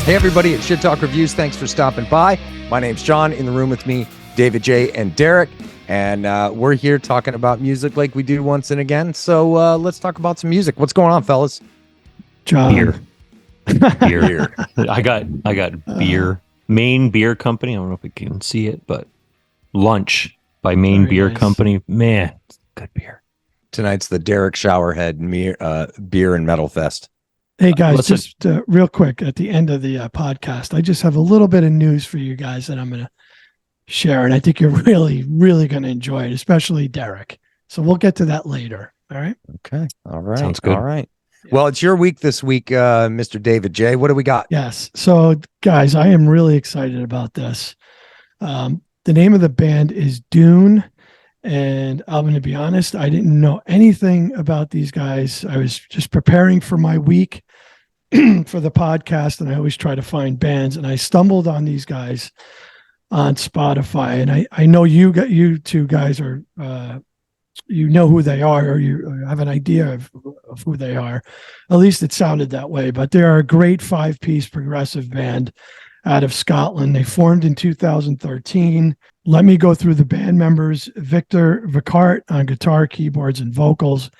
Hey everybody, it's Shit Talk Reviews. Thanks for stopping by. My name's John. In the room with me, David J. and Derek. And we're here talking about music like we do once and again. So let's talk about some music. What's going on, fellas? John. Beer. I got beer. Maine Beer Company. I don't know if we can see it, but Lunch by Maine Beer nice. Company. Man, it's good beer. Tonight's the Derek Showerhead Beer and Metal Fest. Hey guys, Listen. just real quick at the end of the podcast, I just have a little bit of news for you guys that I'm going to share, and I think you're really, really going to enjoy it, especially Derek. So we'll get to that later. All right. Okay. All right. Sounds good. All right. Well, it's your week this week, Mr. David J. What do we got? Yes. So guys, I am really excited about this. The name of the band is Dune. And I'm going to be honest, I didn't know anything about these guys. I was just preparing for my week for the podcast, and I always try to find bands. And I stumbled on these guys on Spotify. And I know you two guys are, you know who they are, or you have an idea of who they are. At least it sounded that way. But they are a great 5-piece progressive band out of Scotland. They formed in 2013. Let me go through the band members. Victor Vicart on guitar, keyboards, and vocals.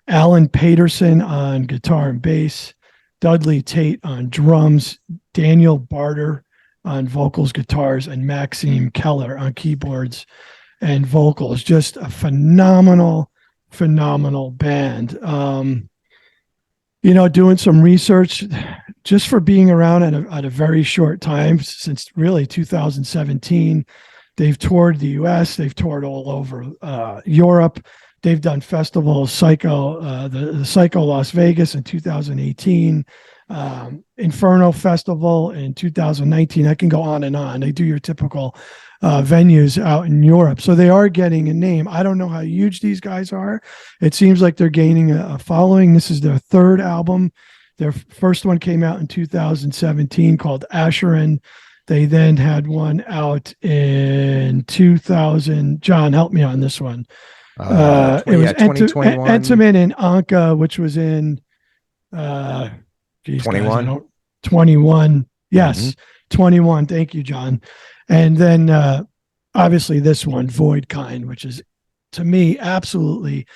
Alan Paterson on guitar and bass. Dudley Tate on drums. Daniel Barter on vocals, guitars, and Maxime Keller on keyboards and vocals. Just a phenomenal band. Doing some research just for being around at a very short time, since really 2017. They've toured the U.S. They've toured all over Europe. They've done festivals, the Psycho Las Vegas in 2018, Inferno Festival in 2019. I can go on and on. They do your typical venues out in Europe. So they are getting a name. I don't know how huge these guys are. It seems like they're gaining a following. This is their third album. Their first one came out in 2017 called Asheron. They then had one out in 2000. John, help me on this one. It was 2021. Entiment and Anka, which was in 21. 21. Yes, 21. Thank you, John. And then obviously this one, Voidkind, which is to me absolutely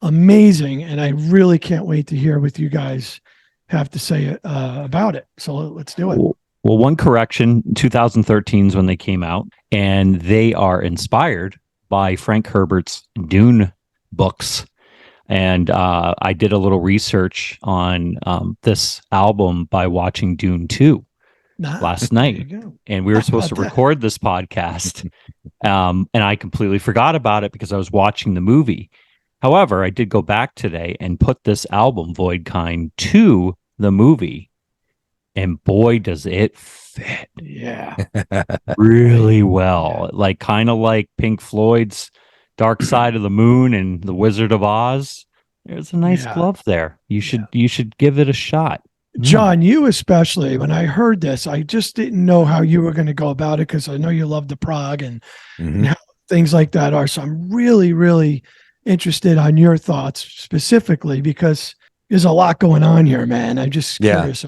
amazing. And I really can't wait to hear what you guys have to say about it. So let's do it. Well, one correction, 2013 is when they came out, and they are inspired by Frank Herbert's Dune books. And I did a little research on this album by watching Dune 2 last night. And we were supposed to record this podcast, and I completely forgot about it because I was watching the movie. However, I did go back today and put this album, Voidkind, to the movie. And boy, does it fit. Yeah. Really well. Like kind of like Pink Floyd's Dark Side of the Moon and The Wizard of Oz. There's a nice glove there. You should give it a shot. John, you especially, when I heard this, I just didn't know how you were going to go about it, because I know you love the prog and how things like that are. So I'm really, really interested on your thoughts specifically, because there's a lot going on here, man. I'm just curious.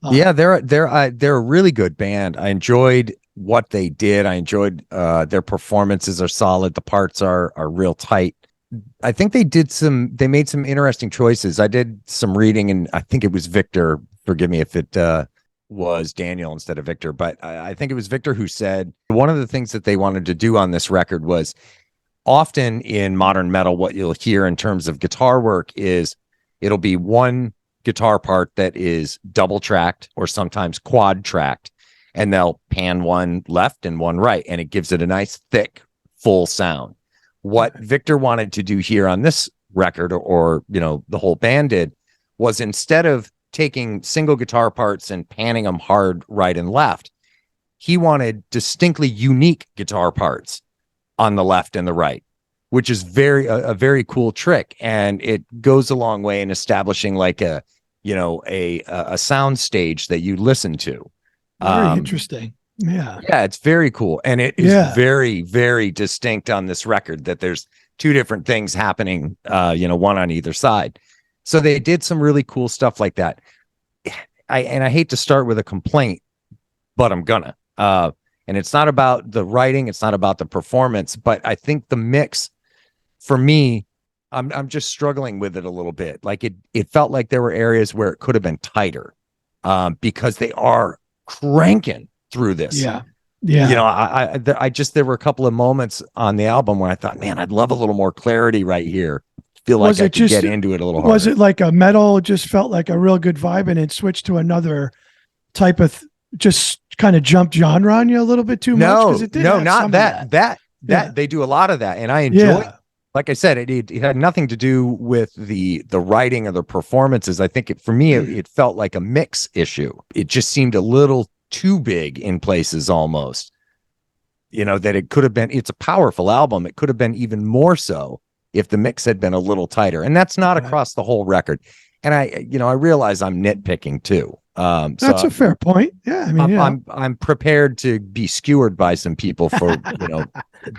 They're a really good band. I enjoyed what they did. I enjoyed their performances are solid. The parts are real tight. I think they made some interesting choices. I did some reading, and I think it was Victor. Forgive me if it was Daniel instead of Victor, but I think it was Victor who said one of the things that they wanted to do on this record was, often in modern metal, what you'll hear in terms of guitar work is it'll be one guitar part that is double tracked or sometimes quad tracked, and they'll pan one left and one right, and it gives it a nice thick full sound. What Victor wanted to do here on this record, or the whole band did, was instead of taking single guitar parts and panning them hard right and left, he wanted distinctly unique guitar parts on the left and the right, which is a very cool trick, and it goes a long way in establishing like a sound stage that you listen to. Very interesting. Yeah, it's very cool, and it is very, very distinct on this record that there's two different things happening, one on either side. So they did some really cool stuff like that. I hate to start with a complaint, but I'm gonna. And it's not about the writing, it's not about the performance, but I think the mix for me, I'm just struggling with it a little bit. Like it felt like there were areas where it could have been tighter, because they are cranking through this. Yeah. Yeah. You know, I just, there were a couple of moments on the album where I thought, man, I'd love a little more clarity right here. Feel like I could get into it a little harder. Was it like a metal just felt like a real good vibe and it switched to another type of just kind of jumped genre on you a little bit too much? No, not that. That they do a lot of that, and I enjoy. Like I said, it had nothing to do with the writing or the performances. I think for me, it felt like a mix issue. It just seemed a little too big in places almost. You know, that it could have been. It's a powerful album. It could have been even more so if the mix had been a little tighter, and that's not across the whole record. And I realize I'm nitpicking too. That's a fair point. Yeah, I mean, I'm prepared to be skewered by some people for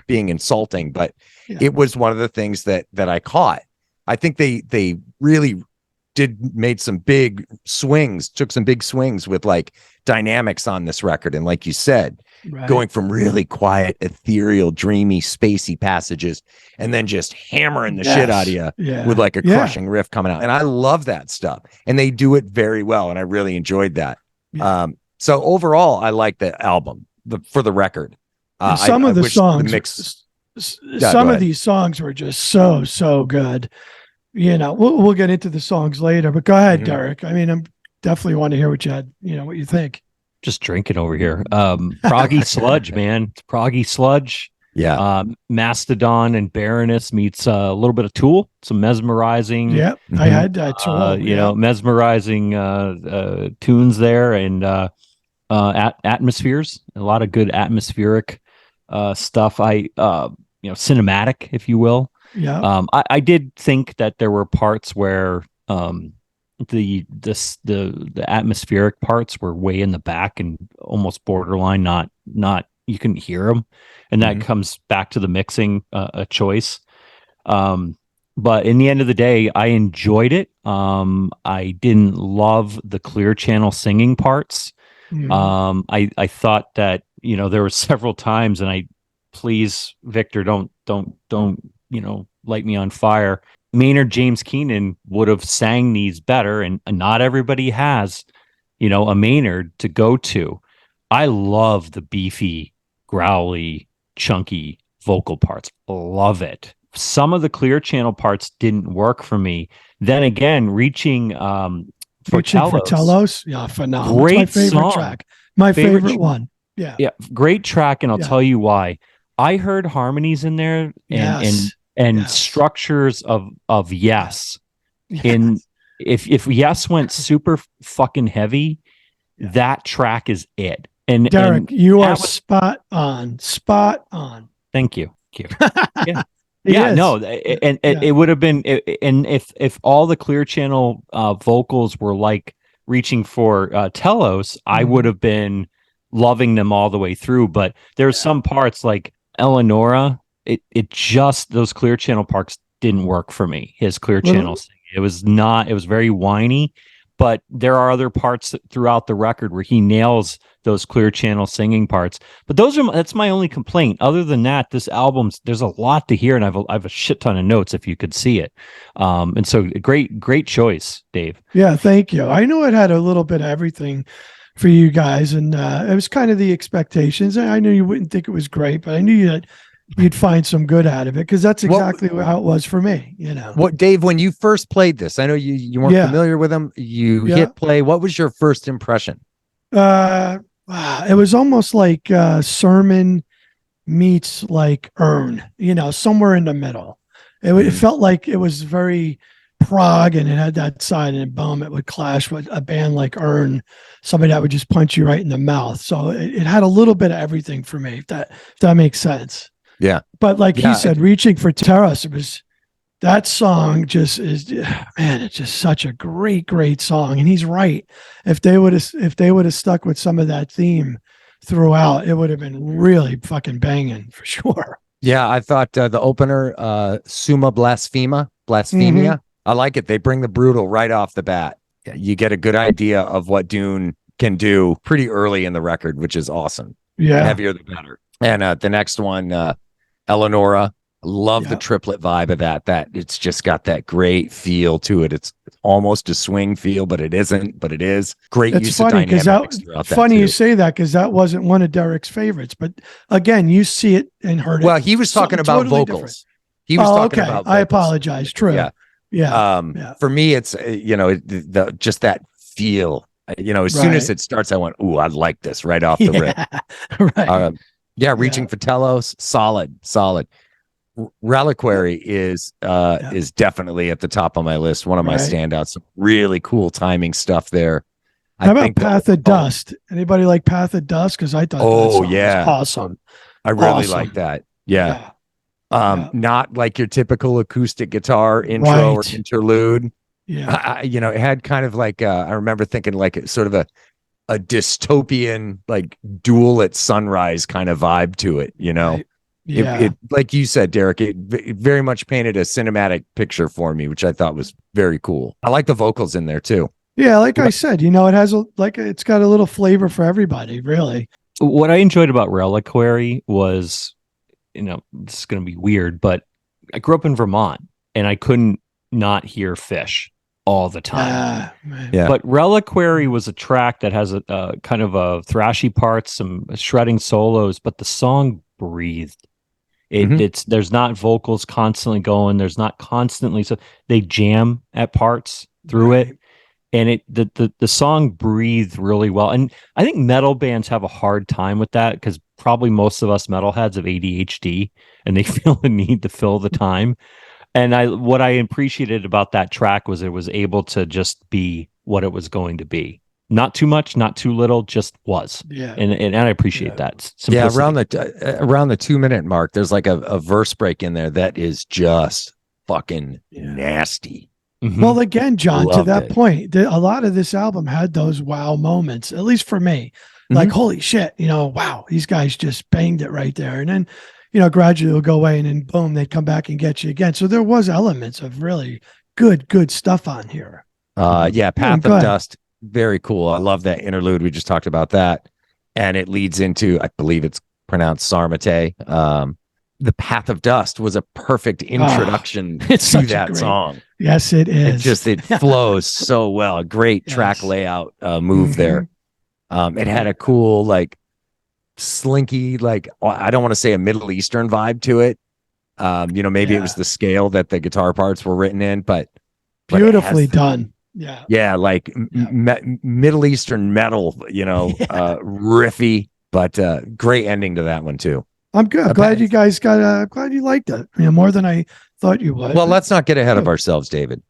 being insulting, but it was one of the things that I caught. I think they really made some big swings, took some big swings with like dynamics on this record, and like you said, going from really quiet, ethereal, dreamy, spacey passages, and then just hammering the shit out of you with like a crushing riff coming out. And I love that stuff. And they do it very well. And I really enjoyed that. Yeah. So overall, I like the album, for the record. Some of the songs, some of these songs were just so good. You know, we'll get into the songs later, but go ahead, Derek. I mean, I'm definitely want to hear what you think. Just drinking over here. Proggy sludge, man. It's proggy sludge. Yeah. Mastodon and Baroness meets a little bit of Tool, some mesmerizing. Yeah, I had Tool. Mesmerizing tunes there, and atmospheres. A lot of good atmospheric stuff. Cinematic, if you will. Yeah. I did think that there were parts where the atmospheric parts were way in the back and almost borderline not you couldn't hear them, and that comes back to the mixing a choice. But in the end of the day, I enjoyed it. I didn't love the Clear Channel singing parts. I thought that there were several times, and please, Victor, don't light me on fire. Maynard James Keenan would have sang these better, and not everybody has, a Maynard to go to. I love the beefy, growly, chunky vocal parts. Love it. Some of the Clear Channel parts didn't work for me. Then again, reaching for Telos, yeah, phenomenal. Great my favorite song. Track. My favorite one. Yeah, great track, and I'll tell you why. I heard harmonies in there, and structures of yes. In if yes went super fucking heavy, that track is it. And Derek, you are spot on. Thank you. It would have been, and if all the Clear Channel vocals were like reaching for Telos, I would have been loving them all the way through. But there's some parts like Eleonora. It just, those Clear Channel parts didn't work for me. His Clear Channel singing. It was very whiny, but there are other parts throughout the record where he nails those Clear Channel singing parts. But that's my only complaint. Other than that, this album's, there's a lot to hear, and I have a shit ton of notes if you could see it. And so great choice, Dave. Yeah, thank you. I know it had a little bit of everything for you guys, and it was kind of the expectations. I knew you wouldn't think it was great, but I knew that you'd find some good out of it, because that's exactly how it was for me. What, Dave, when you first played this, I know you weren't familiar with them. You hit play. What was your first impression? It was almost like Sermon meets like Urn, somewhere in the middle. It felt like it was very prog, and it had that side, and boom, it would clash with a band like Urn, somebody that would just punch you right in the mouth. So it had a little bit of everything for me, if that makes sense. Yeah. But like he said, Reaching for Teros, that song just is, man, it's just such a great song. And he's right. If they would have stuck with some of that theme throughout, it would have been really fucking banging for sure. Yeah, I thought the opener, Summa Blasphemia. I like it. They bring the brutal right off the bat. You get a good idea of what Dune can do pretty early in the record, which is awesome. Yeah. Heavier the better. And the next one, Eleonora, love the triplet vibe of that it's just got that great feel to it. It's almost a swing feel, but it isn't, but it is. Great It's use funny of because dynamics throughout that funny too. you say that because that wasn't one of Derek's favorites. But again, you see it and heard it. Well, he was talking about totally vocals. different. He was talking okay. about vocals. I apologize. True. Yeah. Yeah. For me, it's just that feel. As soon as it starts, I went, "Ooh, I like this" right off the rip. Right. Reaching for Telos, solid. Reliquary is definitely at the top of my list. One of my standouts. Some really cool timing stuff there. How about Path of Dust? Anybody like Path of Dust? Because I thought that song was awesome. I really like that. Yeah. Not like your typical acoustic guitar intro or interlude. Yeah. It had kind of like I remember thinking like sort of a dystopian like Duel at Sunrise kind of vibe to it. Right. It like you said, Derek, it very much painted a cinematic picture for me, which I thought was very cool. I like the vocals in there too. Yeah, like I said, it has it's got a little flavor for everybody, really. What I enjoyed about Reliquary was, this is going to be weird, but I grew up in Vermont and I couldn't not hear Fish all the time. But Reliquary was a track that has a kind of a thrashy parts, some shredding solos, but the song breathed. There's not vocals constantly going. There's not constantly, so they jam at parts through it. And the song breathed really well. And I think metal bands have a hard time with that because probably most of us metalheads have ADHD and they feel the need to fill the time. And what I appreciated about that track was it was able to just be what it was going to be. Not too much, not too little, just was. Yeah. And I appreciate that. Simplicity. Yeah, around the 2-minute mark, there's like a verse break in there that is just fucking nasty. Mm-hmm. Well, again, John, to that point, a lot of this album had those wow moments, at least for me. Like, holy shit, wow, these guys just banged it right there. And then, gradually it'll go away and then boom, they'd come back and get you again. So there was elements of really good stuff on here. Path of Dust, very cool. I love that interlude. We just talked about that. And it leads into, I believe it's pronounced Sarmate. The Path of Dust was a perfect introduction to that song. Yes, it is. It flows so well. Great track layout move there. It had a cool, like, slinky, like, I don't want to say a Middle Eastern vibe to it. Maybe it was the scale that the guitar parts were written in, but beautifully done. Like Middle Eastern metal, riffy, but great ending to that one too. I'm good. Glad you guys glad you liked it. More than I thought you would. Well, let's not get ahead of ourselves, David.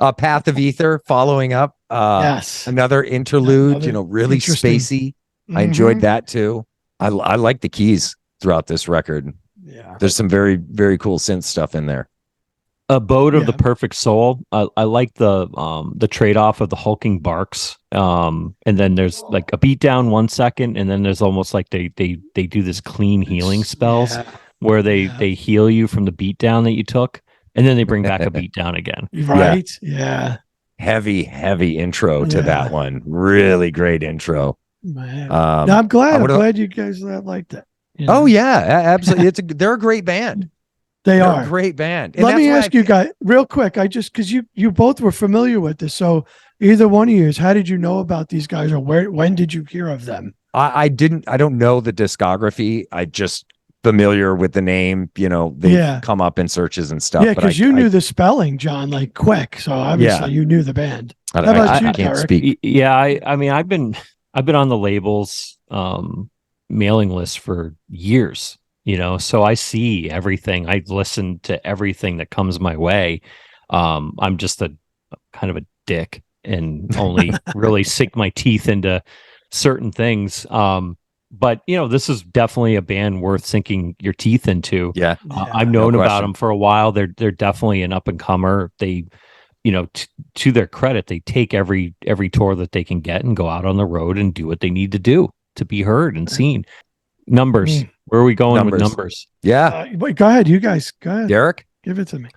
Path of Ether following up. Another interlude, really spacey. I enjoyed that too. I like the keys throughout this record. Yeah. There's some very, very cool synth stuff in there. Abode of the Perfect Soul. I like the trade-off of the hulking barks. And then there's like a beat down 1 second, and then there's almost like they do this clean healing spells where they heal you from the beat down that you took, and then they bring back a beat down again. Right. Yeah. Heavy intro to that one. Really great intro. Man. I'm glad you guys liked it. Oh yeah, absolutely. They're a great band. They're a great band. And let me ask you guys real quick. Because you both were familiar with this. So either one of you, how did you know about these guys, or when did you hear of them? I don't know the discography. I just familiar with the name. They come up in searches and stuff. Yeah, because you knew the spelling, John, like quick. So obviously you knew the band. How about you, I can't Derek? speak. Yeah, I mean, I've been on the label's mailing list for years. So I see everything. I listen to everything that comes my way. I'm just a kind of a dick and only really sink my teeth into certain things. But this is definitely a band worth sinking your teeth into. Yeah. I've known about them for a while. They're definitely an up and comer. They, to their credit, they take every tour that they can get and go out on the road and do what they need to do to be heard and seen. Numbers. Where are we going with numbers? Yeah. Wait, go ahead. You guys, go ahead. Derek? Give it to me.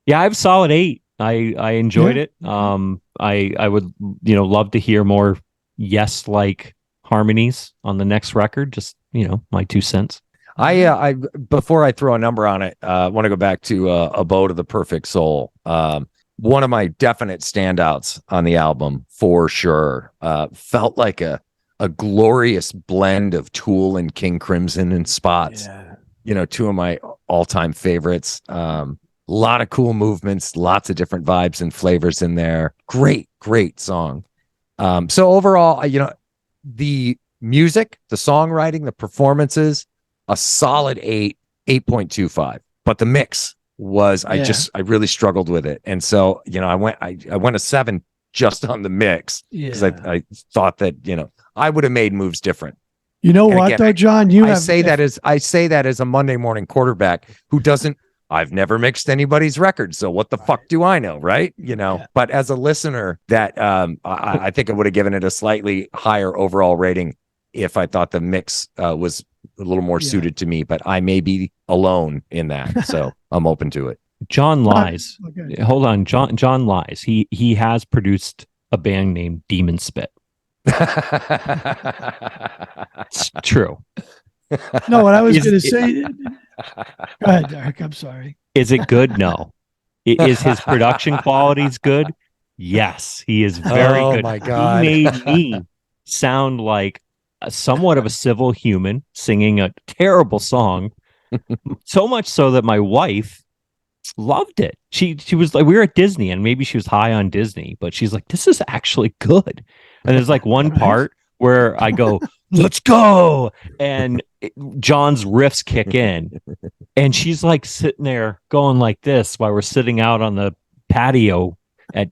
Yeah, I have solid 8. I enjoyed it. I would love to hear more yes like harmonies on the next record. Just my 2 cents. I before I throw a number on it, I want to go back to Abode of the Perfect Soul. One of my definite standouts on the album for sure. Felt like a glorious blend of Tool and King Crimson in spots. Yeah. Two of my all-time favorites. A lot of cool movements, lots of different vibes and flavors in there. Great song. So overall, the music, the songwriting, the performances, a solid 8.25. But the mix was, I really struggled with it. And so, I went a 7 just on the mix because I thought that, I would have made moves different. You know And what again, though, John? I say that as a Monday morning quarterback who doesn't. I've never mixed anybody's record, so what the fuck do I know, right? But as a listener, that I think I would have given it a slightly higher overall rating if I thought the mix was a little more suited to me. But I may be alone in that, so I'm open to it. John lies. Okay. Hold on, John lies. He has produced a band named Demon Spit. It's true. No, what I was going to say. Go ahead, Derek. I'm sorry. Is it good? No. Is his production qualities good? Yes, he is very good. Oh my God. He made me sound like somewhat of a civil human singing a terrible song, so much so that my wife loved it. She was like, we were at Disney, and maybe she was high on Disney, but she's like, this is actually good. And there's like one part where I go, let's go, and John's riffs kick in, and she's like sitting there going like this while we're sitting out on the patio at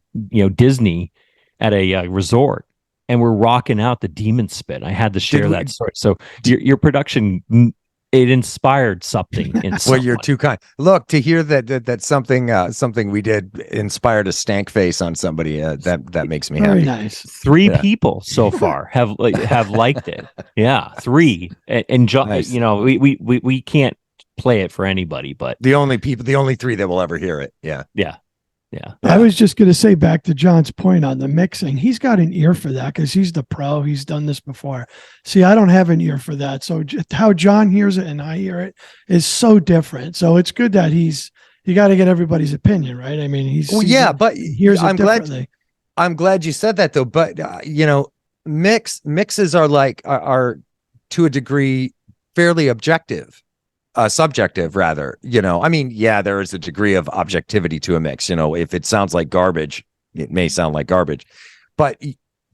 Disney at a resort, and we're rocking out the Demon Spit. I had to share that story. So your production, it inspired something in someone. Well, you're too kind. Look, to hear that something we did inspired a stank face on somebody, that makes me Very happy. nice. 3 people so far have liked it. Yeah, 3. And John, Nice. we can't play it for anybody, but The only 3 that will ever hear it. Yeah. I was just going to say, back to John's point on the mixing, he's got an ear for that because he's the pro. He's done this before. See, I don't have an ear for that. So how John hears it and I hear it is so different. So it's good that you got to get everybody's opinion, right? I mean, But hears it differently. I'm glad you said that though. But mixes are to a degree fairly objective. Subjective rather, I mean, there is a degree of objectivity to a mix. If it sounds like garbage, it may sound like garbage, but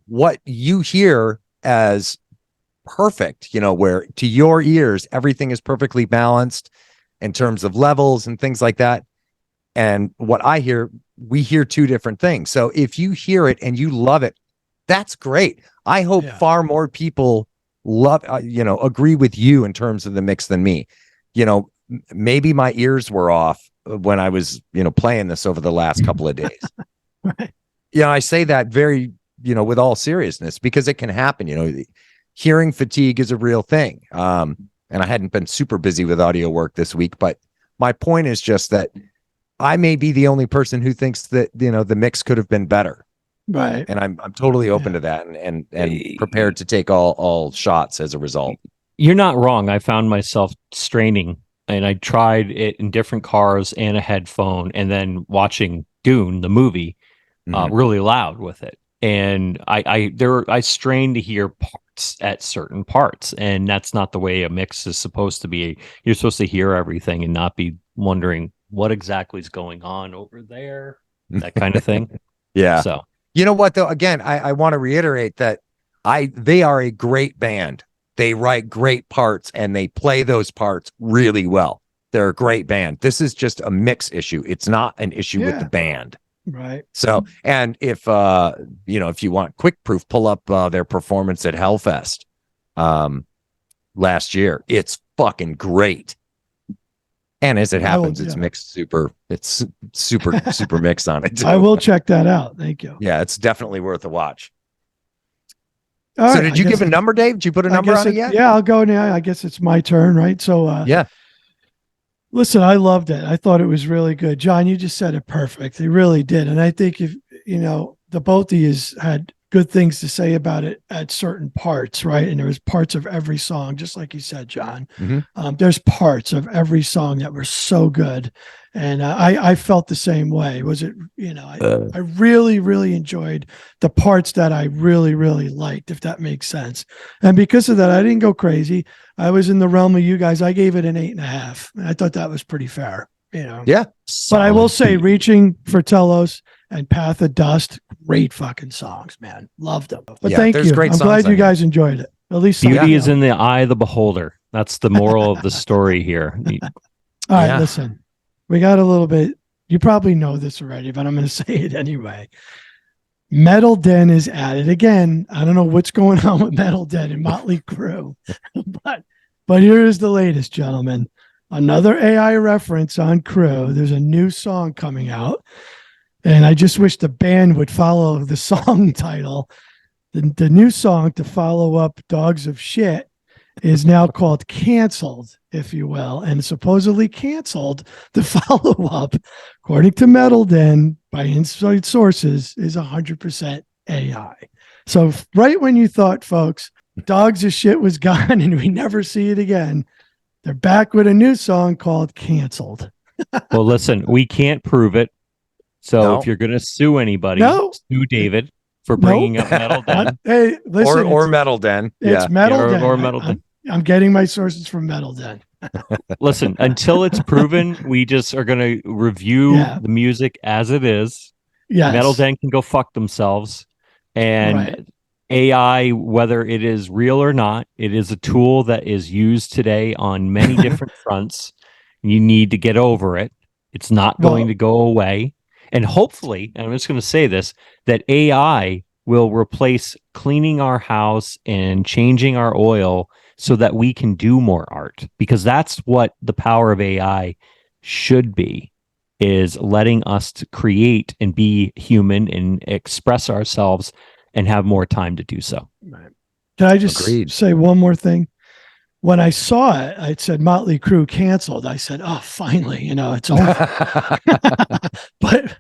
what you hear as perfect, where to your ears, everything is perfectly balanced in terms of levels and things like that. And what I hear, we hear 2 different things. So if you hear it and you love it, that's great. I hope far more people love, agree with you in terms of the mix than me. Maybe my ears were off when I was, playing this over the last couple of days. Right. I say that very, with all seriousness because it can happen. Hearing fatigue is a real thing. And I hadn't been super busy with audio work this week, but my point is just that I may be the only person who thinks that, the mix could have been better. Right. And I'm totally open to that and prepared to take all shots as a result. you're not wrong. I found myself straining, and I tried it in different cars and a headphone, and then watching Dune, the movie, really loud with it. And I strained to hear parts at certain parts, and that's not the way a mix is supposed to be. You're supposed to hear everything and not be wondering what exactly is going on over there, that kind of thing. Yeah. So you know what though? Again, I want to reiterate that they are a great band. They write great parts and they play those parts really well. They're a great band. This is just a mix issue. It's not an issue with the band. Right. So, and if if you want quick proof, pull up their performance at Hellfest last year. It's fucking great. And as it happens, it's mixed super. It's super mixed on it too. I will check that out. Thank you. Yeah, it's definitely worth a watch. All so right, did you give a number, Dave? Did you put a number on it yet? Yeah, I'll go now. I guess it's my turn, right? So yeah. Listen, I loved it. I thought it was really good. John, you just said it perfect. You really did. And I think if, the both of you had good things to say about it at certain parts, right? And there was parts of every song, just like you said, John. There's parts of every song that were so good. And I felt the same way. Was it, I really, really enjoyed the parts that I really, really liked, if that makes sense. And because of that, I didn't go crazy. I was in the realm of you guys. I gave it an 8.5. I thought that was pretty fair, Yeah. But I will say, Reaching for Telos and Path of Dust, great fucking songs, man. Loved them. But Yeah, thank there's you. great I'm songs glad on you here. guys enjoyed it. At least Beauty is in the eye of the beholder. That's the moral of the story here. All right, Yeah. listen. We got a little bit. You probably know this already, but I'm going to say it anyway. Metal Den is at it again. I don't know what's going on with Metal Den and Motley Crue, but here is the latest, gentlemen. Another AI reference on Crue. There's a new song coming out, and I just wish the band would follow the song title. The new song to follow up Dogs of Shit is now called Canceled, if you will, and supposedly canceled. The follow-up, according to Metal Den, by inside sources, is 100% AI. So right when you thought, folks, Dogs of Shit was gone and we never see it again, they're back with a new song called Canceled. Well, listen, we can't prove it. So No. if you're going to sue anybody, No. sue David for bringing up Metal Den. Hey, listen, or Metal Den. it's Yeah. Metal or- Den. or Metal Den. I'm getting my sources from Metal Den. Listen, until it's proven, we just are going to review Yeah. the music as it is. Yes. Metal Den can go fuck themselves. And Right. AI, whether it is real or not, it is a tool that is used today on many different fronts. You need to get over it. It's not going Well- to go away. And hopefully, and I'm just going to say this, that AI will replace cleaning our house and changing our oil so that we can do more art, because that's what the power of AI should be, is letting us to create and be human and express ourselves and have more time to do so. Right. Can I just Agreed. say one more thing? When I saw it, it said Motley Crue canceled. I said, "Oh, finally, it's over." but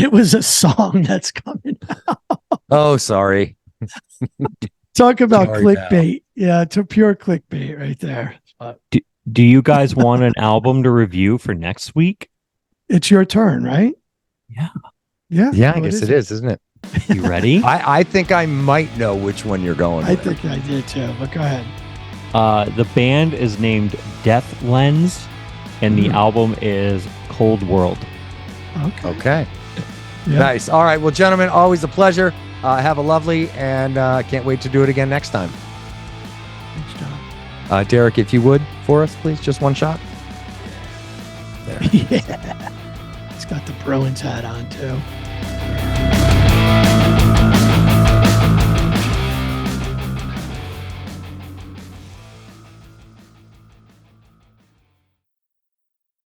it was a song that's coming. Oh, sorry. Talk about Sorry, clickbait. Yeah, it's a pure clickbait right there. Do you guys want an album to review for next week? It's your turn, right? Yeah. Yeah. Yeah, I What guess it is, isn't it? You ready? I think I might know which one you're going I with. think I did too, but go ahead. The band is named Death Lens, and the album is Cold World. Okay. Yeah. Nice. All right. Well, gentlemen, always a pleasure. Have a lovely, and can't wait to do it again next time. Thanks, John. Derek, if you would, for us, please, just one shot. There. Yeah. It's got the Bruins hat on too.